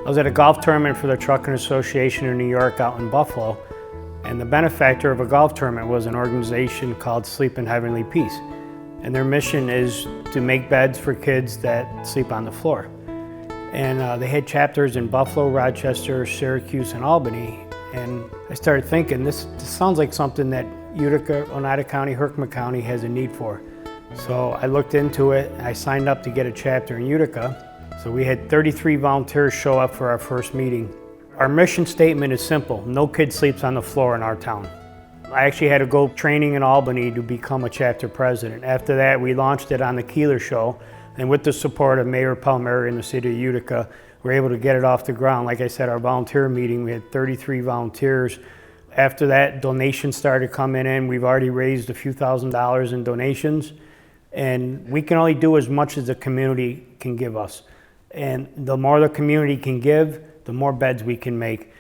I was at a golf tournament for the Trucking Association in New York out in Buffalo, and the benefactor of a golf tournament was an organization called Sleep in Heavenly Peace. And their mission is to make beds for kids that sleep on the floor. And they had chapters in Buffalo, Rochester, Syracuse, and Albany. And I started thinking, this sounds like something that Utica, Oneida County, Herkimer County has a need for. So I looked into it. I signed up to get a chapter in Utica. So we had 33 volunteers show up for our first meeting. Our mission statement is simple: no kid sleeps on the floor in our town. I actually had to go training in Albany to become a chapter president. After that, we launched it on the Keeler Show, and with the support of Mayor Palmieri in the city of Utica, we were able to get it off the ground. Like I said, our volunteer meeting, we had 33 volunteers. After that, donations started coming in. We've already raised a few $1,000s in donations, and we can only do as much as the community can give us. And the more the community can give, the more beds we can make.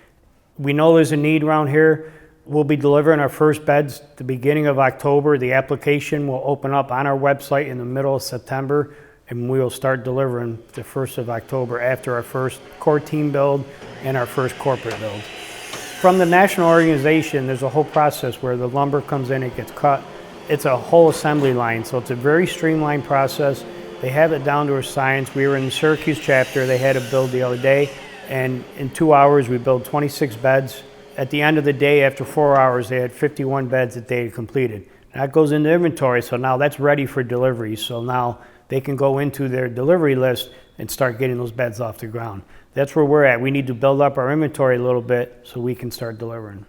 We know there's a need around here. We'll be delivering our first beds at the beginning of October. The application will open up on our website in the middle of September, and we will start delivering the 1st of October after our first core team build and our first corporate build. From the national organization, there's a whole process where the lumber comes in, it gets cut. It's a whole assembly line, so it's a very streamlined process. They have it down to a science. We were in the Syracuse chapter. They had a build the other day, and in 2 hours we built 26 beds. At the end of the day, after 4 hours, they had 51 beds that they had completed. That goes into inventory, so now that's ready for delivery. So now they can go into their delivery list and start getting those beds off the ground. That's where we're at. We need to build up our inventory a little bit so we can start delivering.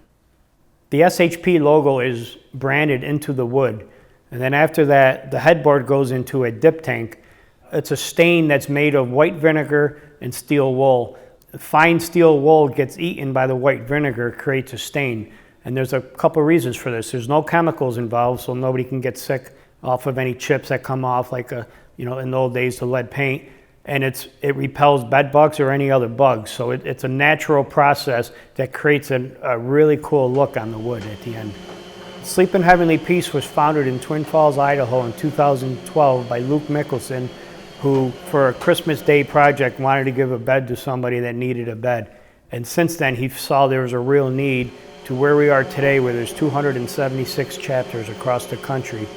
The SHP logo is branded into the wood. And then after that, the headboard goes into a dip tank. It's a stain that's made of white vinegar and steel wool. Fine steel wool gets eaten by the white vinegar, creates a stain. And there's a couple of reasons for this. There's no chemicals involved, so nobody can get sick off of any chips that come off, like in the old days, the lead paint. And it repels bed bugs or any other bugs. So it's a natural process that creates a really cool look on the wood at the end. Sleep in Heavenly Peace was founded in Twin Falls, Idaho in 2012 by Luke Mickelson, who for a Christmas Day project wanted to give a bed to somebody that needed a bed. And since then he saw there was a real need to where we are today, where there's 276 chapters across the country.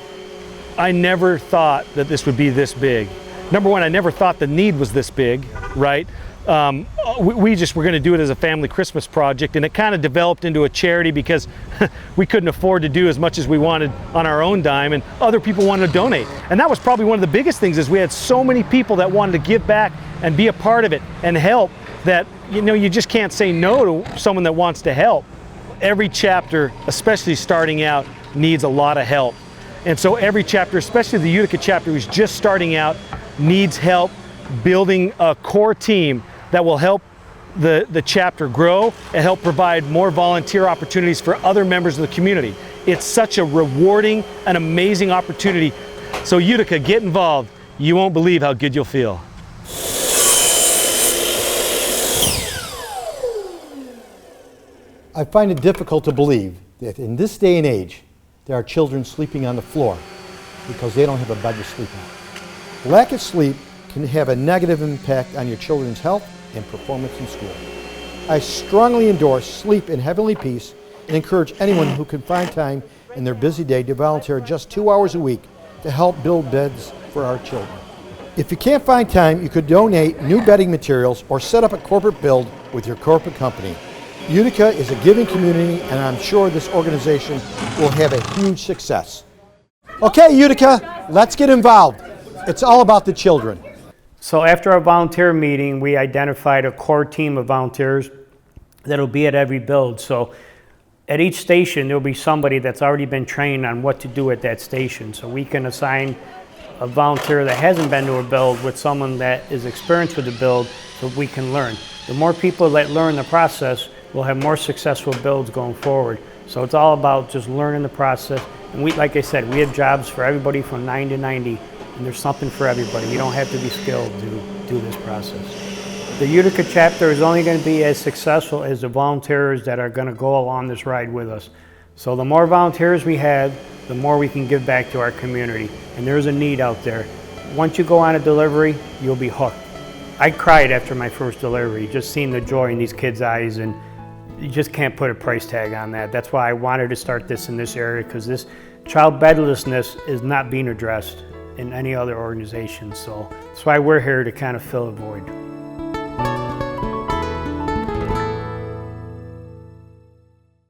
I never thought that this would be this big. Number one, I never thought the need was this big, right? We just were going to do it as a family Christmas project, and it kind of developed into a charity because we couldn't afford to do as much as we wanted on our own dime, and other people wanted to donate. And that was probably one of the biggest things, is we had so many people that wanted to give back and be a part of it and help that, you just can't say no to someone that wants to help. Every chapter, especially starting out, needs a lot of help. And so every chapter, especially the Utica chapter who's just starting out, needs help building a core team that will help the chapter grow and help provide more volunteer opportunities for other members of the community. It's such a rewarding and amazing opportunity. So Utica, get involved. You won't believe how good you'll feel. I find it difficult to believe that in this day and age, there are children sleeping on the floor because they don't have a bed to sleep on. Lack of sleep can have a negative impact on your children's health and performance in school. I strongly endorse Sleep in Heavenly Peace and encourage anyone who can find time in their busy day to volunteer just 2 hours a week to help build beds for our children. If you can't find time, you could donate new bedding materials or set up a corporate build with your corporate company. Utica is a giving community, and I'm sure this organization will have a huge success. Okay, Utica, let's get involved. It's all about the children. So after our volunteer meeting, we identified a core team of volunteers that'll be at every build. So at each station, there'll be somebody that's already been trained on what to do at that station. So we can assign a volunteer that hasn't been to a build with someone that is experienced with the build, so we can learn. The more people that learn the process, we'll have more successful builds going forward. So it's all about just learning the process. And like I said, we have jobs for everybody from 9 to 90. And there's something for everybody. You don't have to be skilled to do this process. The Utica chapter is only going to be as successful as the volunteers that are going to go along this ride with us. So the more volunteers we have, the more we can give back to our community. And there's a need out there. Once you go on a delivery, you'll be hooked. I cried after my first delivery, just seeing the joy in these kids' eyes, and you just can't put a price tag on that. That's why I wanted to start this in this area, because this child bedlessness is not being addressed in any other organization. So that's why we're here, to kind of fill a void.